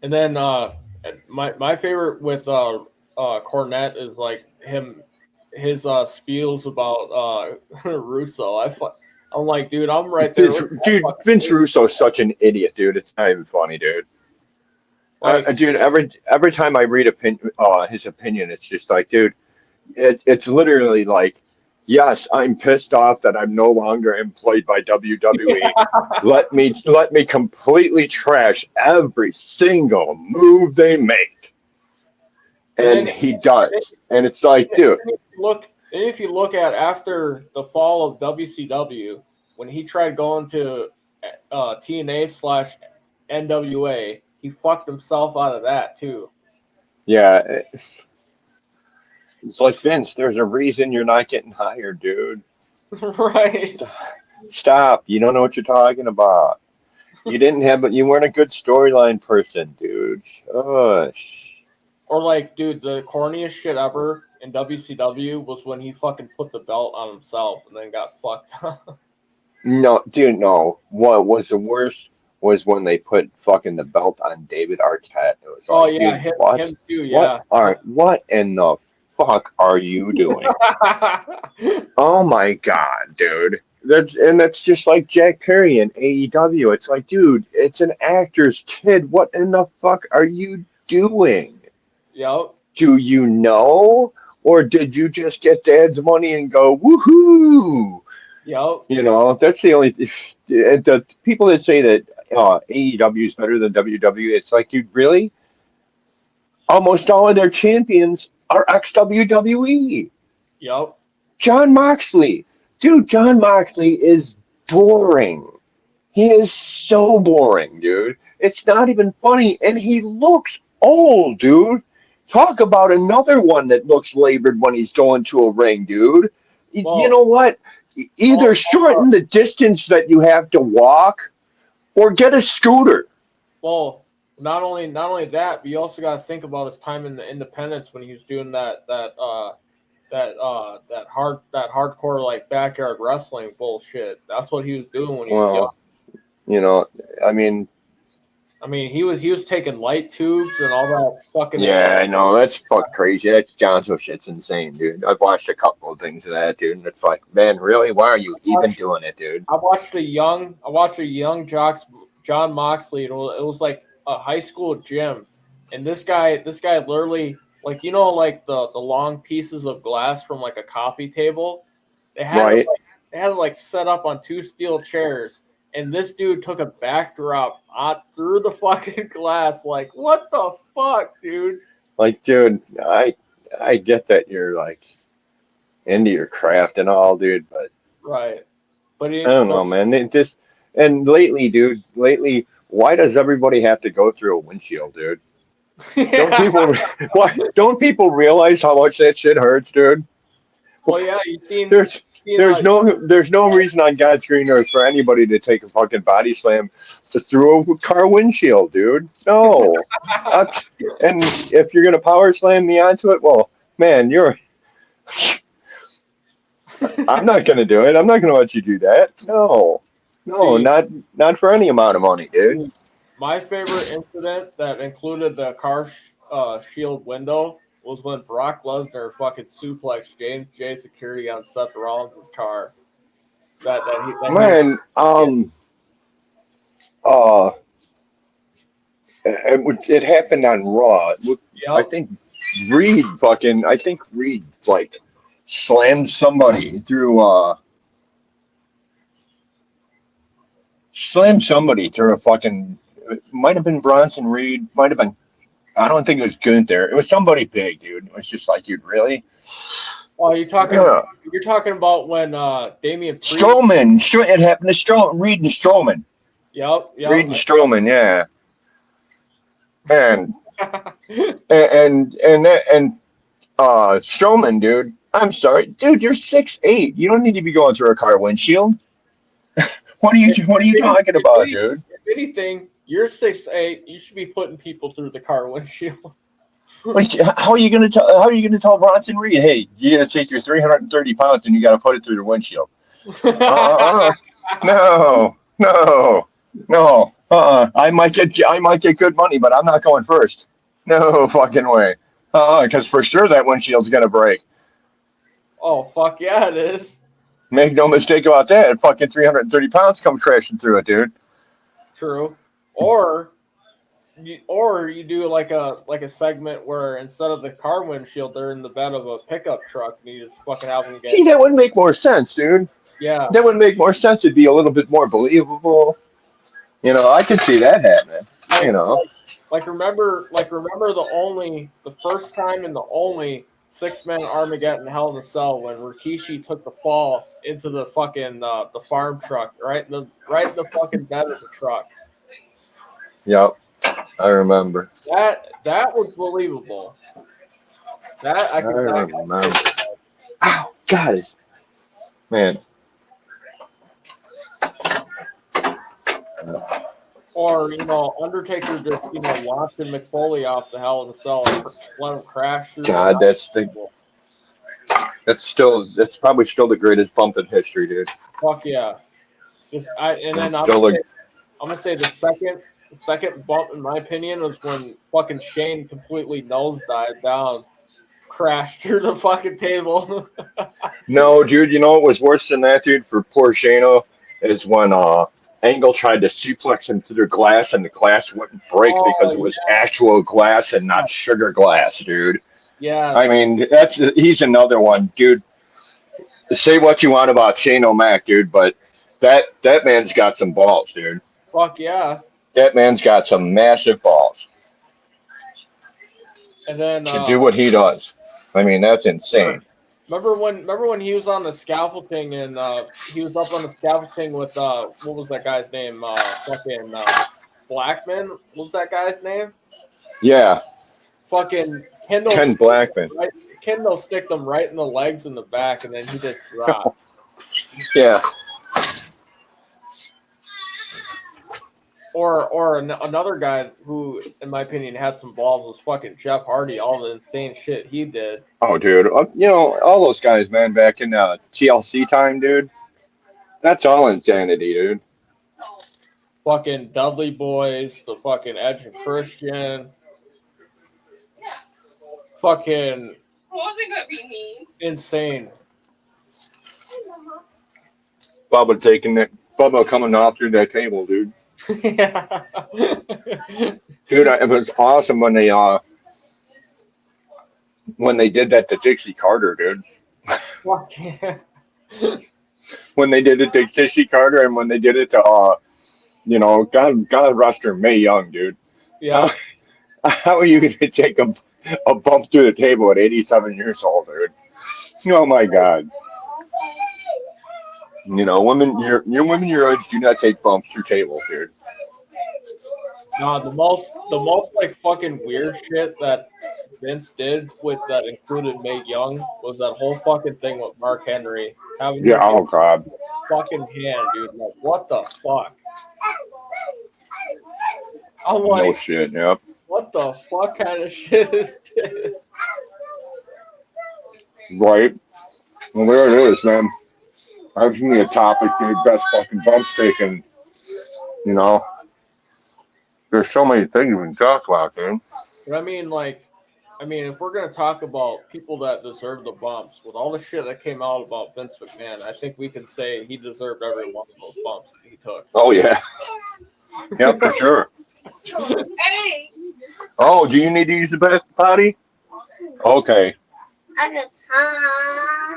And then my favorite with Cornette is like his spiels about Russo. I'm like, dude, I'm right there. Dude, Vince Russo's such an idiot, dude. It's not even funny, dude. Like, Dude, every time I read his opinion, it's just like, dude, it's literally like, yes, I'm pissed off that I'm no longer employed by WWE. let me completely trash every single move they make. And he does. And it's like, dude. If you look at after the fall of WCW, when he tried going to TNA/NWA, he fucked himself out of that too. Yeah. It's like, Vince, there's a reason you're not getting hired, dude. Right. Stop. You don't know what you're talking about. You weren't a good storyline person, dude. Shush. Or like, dude, the corniest shit ever in WCW was when he fucking put the belt on himself and then got fucked up. No, dude, no. What was the worst was when they put fucking the belt on David Arquette. It was like, yeah, dude, what? him too, yeah. What in the fuck are you doing? Oh my god, dude. That's just like Jack Perry in AEW. It's like, dude, it's an actor's kid. What in the fuck are you doing? Yep. Do you know? Or did you just get dad's money and go, woohoo? Yep. You know, that's the only... The people that say that AEW is better than WWE, it's like, dude, really? Almost all of their champions are ex-WWE. Yep. Jon Moxley. Dude, Jon Moxley is boring. He is so boring, dude. It's not even funny, and he looks old, dude. Talk about another one that looks labored when he's going to a ring, dude. Well, you know what? Either shorten the distance that you have to walk or get a scooter. Well, not only that, but you also got to think about his time in the independents when he was doing that hardcore like backyard wrestling bullshit. That's what he was doing when he was young. You know, I mean, he was taking light tubes and all that fucking. Yeah, I know, that's fucking crazy. That Gonzo shit's insane, dude. I've watched a couple of things of that, dude, and it's like, man, really? Why are you even doing it, dude? I watched a young Jon Moxley, and it was like a high school gym, and this guy literally, like, you know, like the long pieces of glass from like a coffee table, they had Right. they had it like set up on two steel chairs, and this dude took a backdrop through the fucking glass. Like, what the fuck, dude? Like, dude, I get that you're like into your craft and all, dude, but Right, but I don't know, man. And lately, why does everybody have to go through a windshield, dude? Don't people why don't people realize how much that shit hurts, dude? Well, yeah, There's like, there's no reason on God's green earth for anybody to take a fucking body slam through a car windshield, dude. No. And if you're gonna power slam me onto it, well, man, I'm not gonna do it. I'm not gonna let you do that. No. No, See, not for any amount of money, dude. my favorite incident that included the car shield window was when Brock Lesnar fucking suplexed James J. Security on Seth Rollins' car. Man, it happened on Raw. I Yep. think I think Reed like slammed somebody through a fucking, it might have been Bronson Reed, might have been, I don't think it was Gunther. It was somebody big, dude. It was just like, dude, really? Oh, Yeah. you're talking about when Damian Priest. Strowman. It happened to Reed and Strowman. Yep. Reed and Strowman, yeah. And Strowman, dude. I'm sorry, dude. You're 6'8". You don't need to be going through a car windshield. What are you talking about, dude? If anything, you're 6'8". You should be putting people through the car windshield. Like, how are you gonna tell Bronson Reed, hey, you gotta take your 330 pounds and you gotta put it through the windshield? No. I might get good money, but I'm not going first. No fucking way. Because for sure that windshield's gonna break. Oh, fuck yeah, it is. Make no mistake about that. Fucking 330 pounds come crashing through it, dude. True. Or you do like a segment where instead of the car windshield, they're in the bed of a pickup truck, and you just fucking have them get. See, that would make more sense, dude. Yeah. That would make more sense. It'd be a little bit more believable. You know, I could see that happening. You know. Like remember the first time and the only 6-man Armageddon Hell in a Cell when Rikishi took the fall into the fucking the farm truck, right in the fucking bed of the truck. Yep, I remember. That was believable. That I could remember. Ow, God, man. Or, Undertaker just, launching McFoley off the Hell in a Cell and let him crash through. God, that's probably still the greatest bump in history, dude. Fuck yeah. I'm gonna say the second bump, in my opinion, was when fucking Shane completely nosedived down, crashed through the fucking table. No, dude, you know what was worse than that, dude, for poor Shano is when Angle tried to suplex him through the glass and the glass wouldn't break because it was actual glass and not sugar glass, dude. Yeah. I mean, he's another one, dude. Say what you want about Shane O'Mac, dude, but that man's got some balls, dude. Fuck yeah. That man's got some massive balls. And then to do what he does. I mean, that's insane. Remember when he was on the scaffolding and he was up on the scaffolding with what was that guy's name? Fucking Blackman. What was that guy's name? Yeah. Fucking Kendall. Ken Blackman. Right, Kendall sticked them right in the legs and the back, and then he just dropped. Yeah. Or another guy who, in my opinion, had some balls was fucking Jeff Hardy. All the insane shit he did. Oh, dude. All those guys, man, back in TLC time, dude. That's all insanity, dude. Fucking Dudley Boys, the fucking Edge and Christian. Fucking insane. Bubba coming off through that table, dude. Yeah. Dude, it was awesome when they did that to Dixie Carter, dude. Fuck yeah. When they did it to Dixie Carter, and when they did it to God rest her, Mae Young, dude. Yeah. How are you going to take a bump through the table at 87 years old, dude? Oh my God. Women, your women your age do not take bumps through tables, dude. No, the most like fucking weird shit that Vince did with that included Mae Young was that whole fucking thing with Mark Henry having Yeah, him oh get God. fucking hand, dude. Like, what the fuck? I'm No like, shit, yep. what the fuck kind of shit is this? Right. Well, there it is, man. I've given me a topic, dude. Best fucking bumps taken. There's so many things we can talk about, dude. But I mean, if we're gonna talk about people that deserve the bumps, with all the shit that came out about Vince McMahon, I think we can say he deserved every one of those bumps that he took. Oh yeah. Yep, for sure. Oh, do you need to use the bath potty? Okay.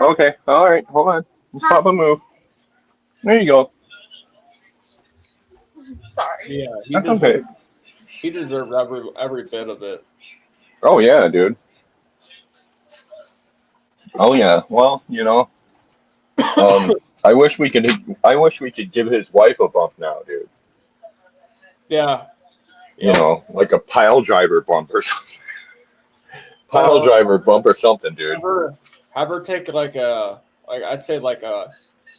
Okay. All right. Hold on. Papa move. There you go. Yeah, That's okay. he deserved every bit of it. Oh yeah, dude. Oh yeah. Well, I wish we could. I wish we could give his wife a bump now, dude. Yeah. Like a pile driver bump or something. Pile driver bump or something, dude. Have her take I'd say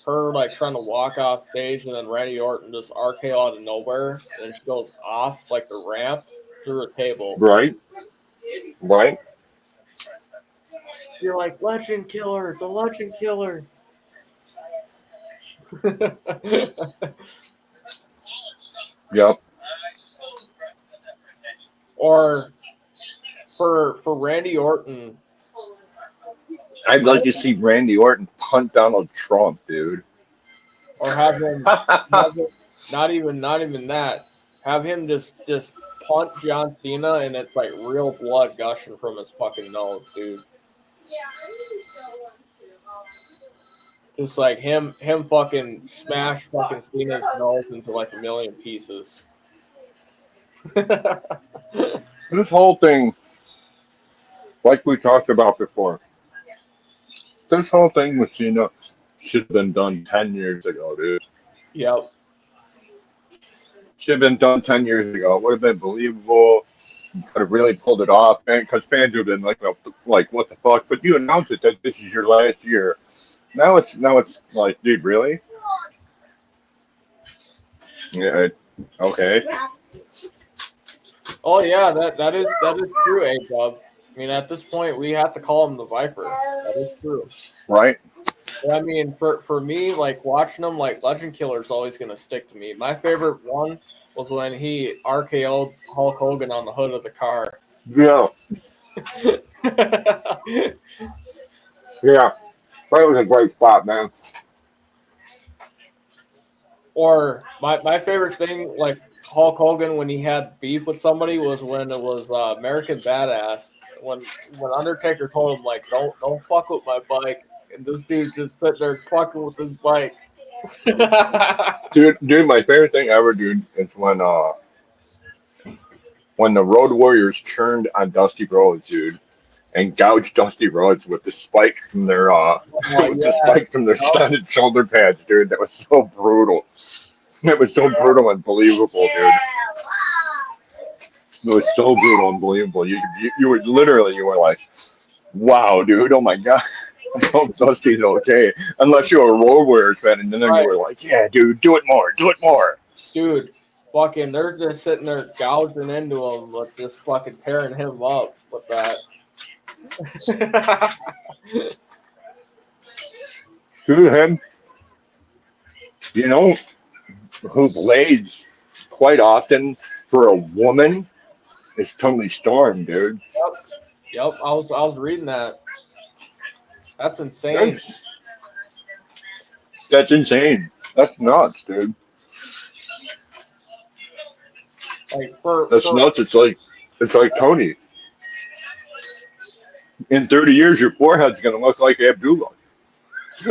her like trying to walk off stage and then Randy Orton just RKO out of nowhere and she goes off like the ramp through a table. Right. Right. You're like, Legend Killer, the Legend Killer. Yep. Or for Randy Orton. I'd like to see Randy Orton punt Donald Trump, dude. Or have him not even that. Have him just punt John Cena and it's like real blood gushing from his fucking nose, dude. Just like him fucking smash fucking Cena's nose into like a million pieces. This whole thing, like we talked about before, this whole thing with Cena should have been done 10 years ago, dude. Yep. Should have been done 10 years ago. It would have been believable. Could have really pulled it off, man, because fans would have been like, what the fuck? But you announced it that this is your last year. Now it's like, dude, really? Yeah. Okay. Oh yeah, that is true, A-Dub. I mean, at this point, we have to call him the Viper. That is true. Right. But I mean, for me, like watching him, like Legend Killer is always gonna stick to me. My favorite one was when he RKO'd Hulk Hogan on the hood of the car. Yeah. Yeah. That was a great spot, man. Or my favorite thing, like Hulk Hogan when he had beef with somebody, was when it was American Badass. When Undertaker told him like, don't fuck with my bike, and this dude just sitting there fucking with his bike. dude, my favorite thing ever, dude, is when the Road Warriors turned on Dusty Rhodes, dude, and gouged Dusty Rhodes with the spike from their extended shoulder pads, dude. That was so brutal. That was so brutal and believable, dude. It was so brutal and believable. You were like, wow, dude, oh my god. I hope Dusty's okay. Unless you're a Road Warriors fan, and then you were like, yeah, dude, do it more. Dude, fucking, they're just sitting there gouging into him, with just fucking tearing him up with that. Dude, you know who blades quite often for a woman is Toni Storm, dude. Yep. I was reading that. That's insane. That's insane. That's nuts, dude. Like That's nuts. It's like Tony. In 30 years, your forehead's gonna look like Abdullah.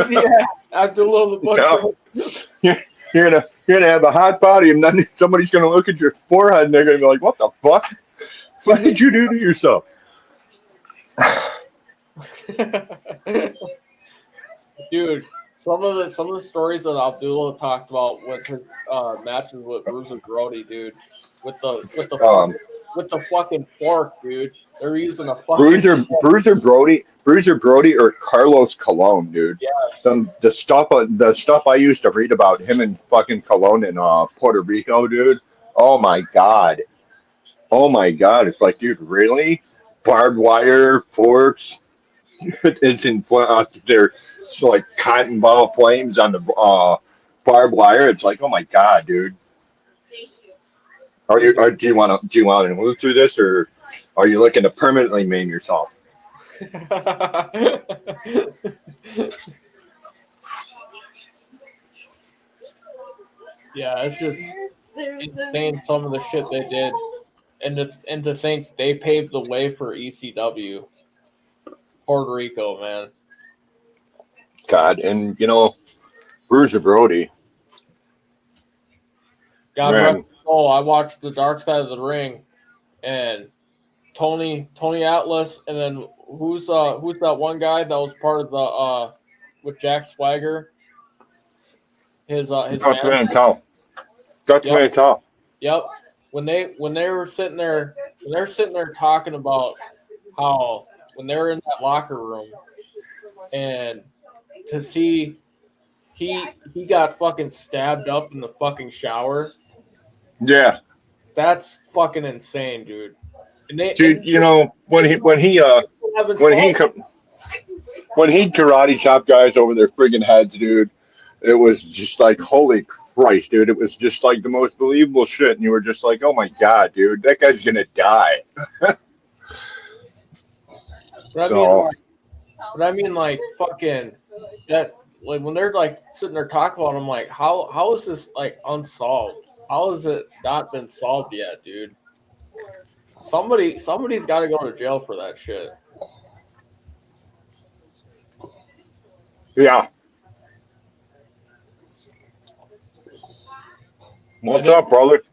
yeah, Abdullah the Butcher. Yeah. You're gonna have a hot body, and then somebody's gonna look at your forehead, and they're gonna be like, "What the fuck? What did you do to yourself?" Dude, some of the stories that Abdullah talked about with his matches with Bruiser Brody, dude, with the fucking fork, dude. They're using a fucking Bruiser Brody, or Carlos Colon, dude. Yes. The stuff I used to read about him and fucking Colon in Puerto Rico, dude. Oh my god. It's like, dude, really? Barbed wire, forks. It's in they're like cotton ball flames on the barbed wire. It's like, oh my god, dude. Do you want to move through this, or are you looking to permanently maim yourself? Yeah, it's just insane some of the shit they did, and to think they paved the way for ECW, Puerto Rico, man. God, and Bruiser Brody. God rest his soul. I watched The Dark Side of the Ring, and Tony Atlas, and then who's that one guy that was part of the with Jack Swagger? His Dutch Mantel. Yep. When they were sitting there, talking about how when they were in that locker room, and to see he got fucking stabbed up in the fucking shower. Yeah. That's fucking insane, dude. And when he karate chopped guys over their friggin' heads, dude, it was just like, holy Christ, dude. It was just like the most believable shit, and you were just like, oh my god, dude, that guy's gonna die. I mean, like fucking that. Like when they're like sitting there talking about, I'm like, how is this like unsolved? How has it not been solved yet, dude? Somebody's got to go to jail for that shit. Yeah. What's up, brother?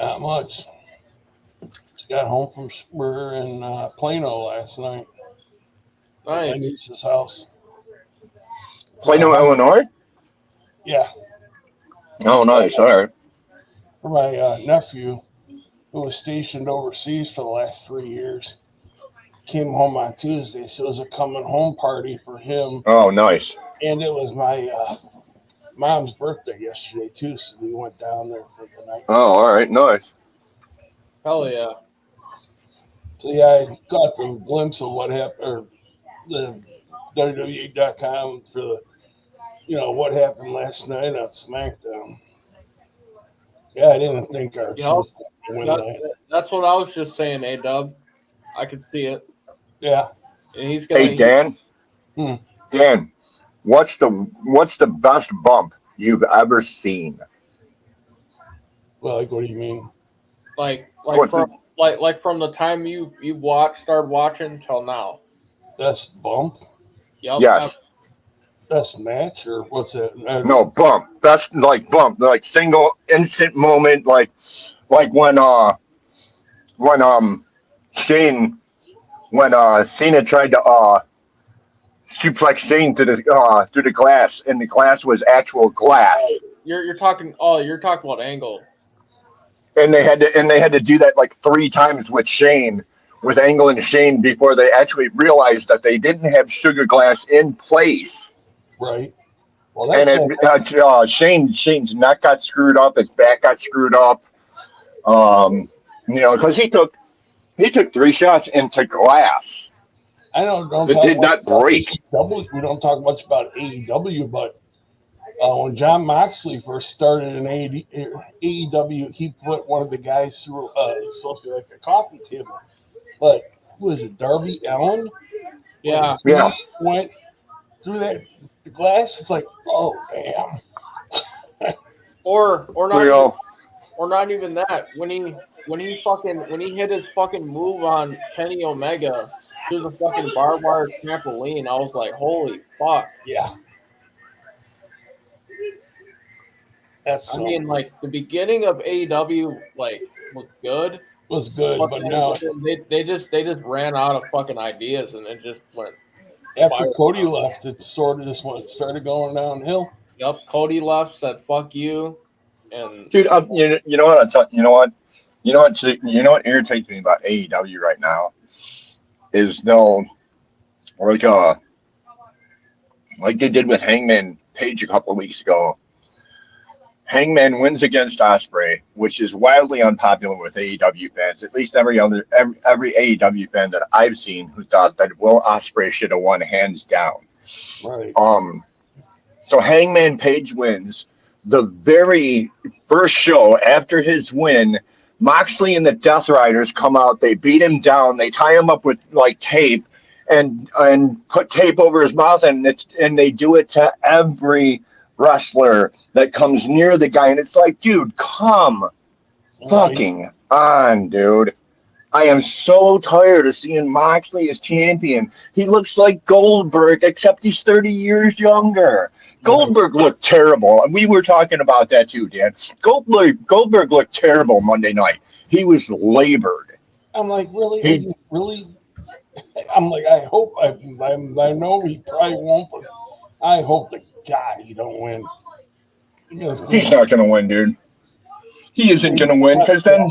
Not much. Just got home from we're in Plano last night. Nice. My niece's house. Plano, Illinois? Yeah. Oh, nice. All right. For my nephew, who was stationed overseas for the last 3 years, came home on Tuesday, so it was a coming home party for him. Oh, nice. And it was my mom's birthday yesterday too, so we went down there for the night. Oh, all right, nice. Hell yeah. So yeah, I got the glimpse of what happened, or the WWE.com for the, what happened last night on SmackDown. Yeah, I didn't think our was going to win that. That's what I was just saying, A-Dub. I could see it. Yeah. And he's gonna. Hey, Dan. Dan, what's the best bump you've ever seen? Well, like, what do you mean? Like from the time you started watching till now. Best bump? Yep. Yes. Best match, or what's it? No, bump. That's bump, like single instant moment, like when Shane, when Cena tried to suplex Shane through the glass, and the glass was actual glass. You're talking about Angle. And they had to do that like 3 times with Shane, with Angle and Shane, before they actually realized that they didn't have sugar glass in place. Right. Well, that's Shane's neck got screwed up, his back got screwed up. Because he took 3 shots into glass. I don't. It did not break. We don't talk much about AEW, but when John Moxley first started in AEW, he put one of the guys through supposed to be like a coffee table. But who was it, Darby Allin? Yeah. He went through the glass. It's like, oh damn. Or or not even that. When he hit his fucking move on Kenny Omega through the fucking barbed wire trampoline, I was like, holy fuck. Yeah. That's I mean, like the beginning of AEW like was good, was good, but then now they just ran out of fucking ideas and it just went. after spiraled Cody down. left, it sort of just started going downhill. Yep, Cody left, said fuck you, and Dude, you know what? You know what? You know what irritates me about AEW right now is they'll like they did with Hangman Page a couple of weeks ago. Hangman wins against Ospreay, which is wildly unpopular with AEW fans. At least every AEW fan that I've seen who thought that Will Ospreay should have won hands down. Right. So Hangman Page wins. The very first show after his win, Moxley and the Death Riders come out. They beat him down. They tie him up with like tape and put tape over his mouth, and they do it to every wrestler that comes near the guy. And it's like, dude, come fucking on, dude. I am so tired of seeing Moxley as champion. He looks like Goldberg, except he's 30 years younger. Goldberg looked terrible. We were talking about that too, Dan. Goldberg looked terrible Monday night. He was labored. I'm like, really? Really? I'm like, I hope, I know he probably won't, but I hope to God he don't win. He's not going to win, dude. He isn't going to win because then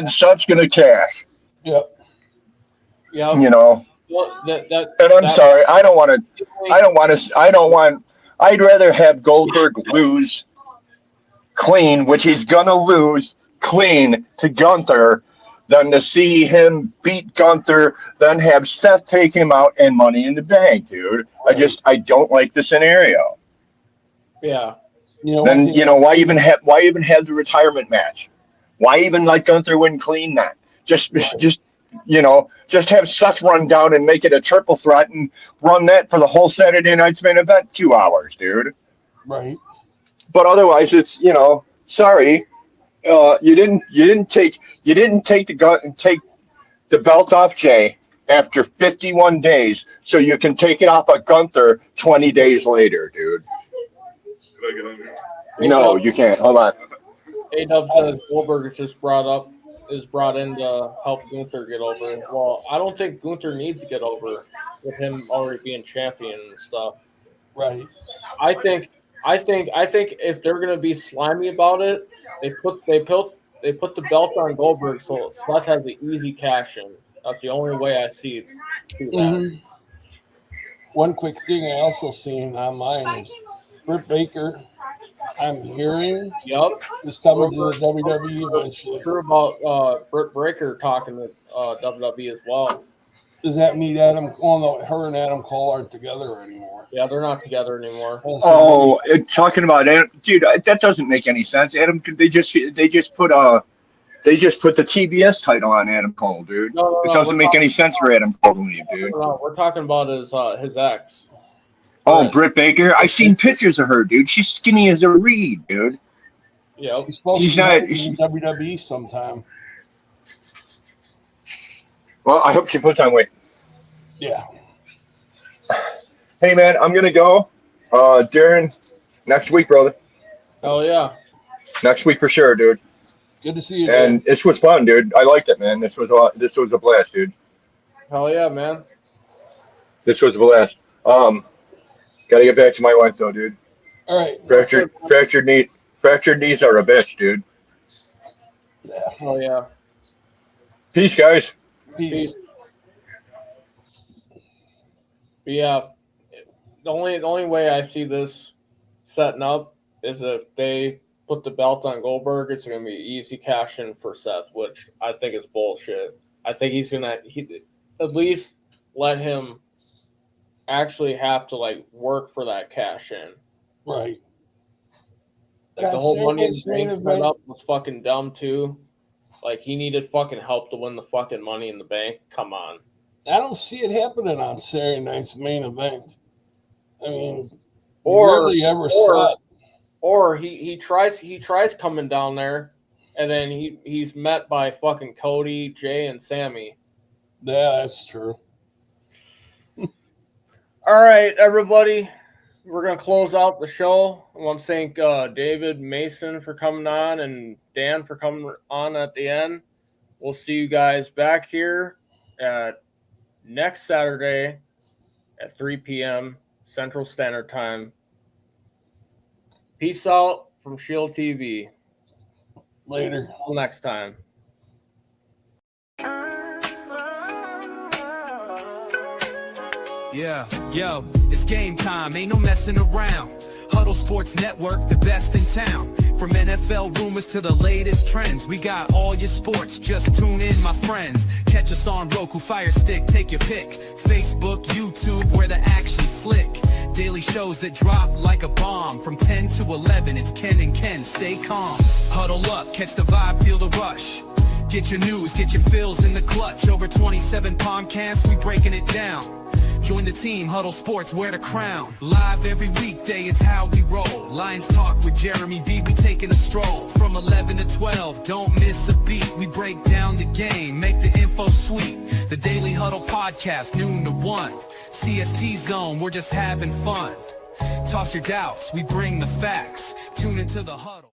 Seth's going to cash. Yep. yeah, You know. well, And I'm sorry, I'd rather have Goldberg lose clean, which he's gonna lose clean to Gunther, than to see him beat Gunther, then have Seth take him out and Money in the Bank, dude. I don't like the scenario. Yeah. Then why even have the retirement match? Why even let Gunther win clean that? Just have Seth run down and make it a triple threat and run that for the whole Saturday night's main event, 2 hours, dude. Right. But otherwise, it's sorry, you didn't take the belt off Jay after 51 days, so you can take it off of Gunther 20 days later, dude. No, you can't. Hold on. A-Dub says Goldberg is brought in to help Gunther get over. Well, I don't think Gunther needs to get over with him already being champion and stuff. Right. I think if they're gonna be slimy about it, they put the belt on Goldberg so Seth has the easy cash in. That's the only way I see that. Mm-hmm. One quick thing I also seen online is Britt Baker, I'm hearing, is coming to the WWE eventually. True about Britt Baker talking to WWE as well. Does that mean Adam? Well, no, her and Adam Cole aren't together anymore. Yeah, they're not together anymore. Oh, talking about Adam, dude, that doesn't make any sense. Adam, they just put the TBS title on Adam Cole, dude. No, it doesn't make any sense for Adam Cole to leave, dude. No, we're talking about his ex. Oh, Britt Baker, I seen pictures of her, dude. She's skinny as a reed, dude. Yeah, she's not in WWE sometime. Well, I hope she puts on weight. Yeah. Hey, man, I'm gonna go. Darren, next week, brother. Oh yeah. Next week for sure, dude. Good to see you. And this was fun, dude. I liked it, man. This was a blast, dude. Hell yeah, man. This was a blast. Gotta get back to my wife though, dude. All right. Fractured knees are a bitch, dude. Yeah. Oh yeah. Peace, guys. Peace. But yeah, the only way I see this setting up is if they put the belt on Goldberg, it's going to be easy cash in for Seth, which I think is bullshit. I think he's going to at least let him actually have to like work for that cash in. Right. Like the whole Money in the Bank setup was fucking dumb too. Like he needed fucking help to win the fucking Money in the Bank. Come on. I don't see it happening on Saturday night's main event. I mean, or he tries coming down there and then he's met by fucking Cody, Jay, and Sammy. Yeah, that's true. All right, everybody. We're going to close out the show. I want to thank David Mason for coming on and Dan for coming on at the end. We'll see you guys back here at next Saturday at 3 p.m. Central Standard Time. Peace out from Shield TV. Later. Until next time. Yeah, yo, it's game time, ain't no messing around. Huddle Sports Network, the best in town. From NFL rumors to the latest trends, we got all your sports, just tune in, my friends. Catch us on Roku, Fire Stick, take your pick. Facebook, YouTube, where the action's slick. Daily shows that drop like a bomb. From 10 to 11, it's Ken and Ken, stay calm. Huddle up, catch the vibe, feel the rush. Get your news, get your fills in the clutch. Over 27 podcasts, we breaking it down. Join the team, Huddle Sports, wear the crown. Live every weekday, it's how we roll. Lions Talk with Jeremy B, we taking a stroll. From 11 to 12, don't miss a beat. We break down the game, make the info sweet. The Daily Huddle Podcast, noon to 1. CST Zone, we're just having fun. Toss your doubts, we bring the facts. Tune into the Huddle.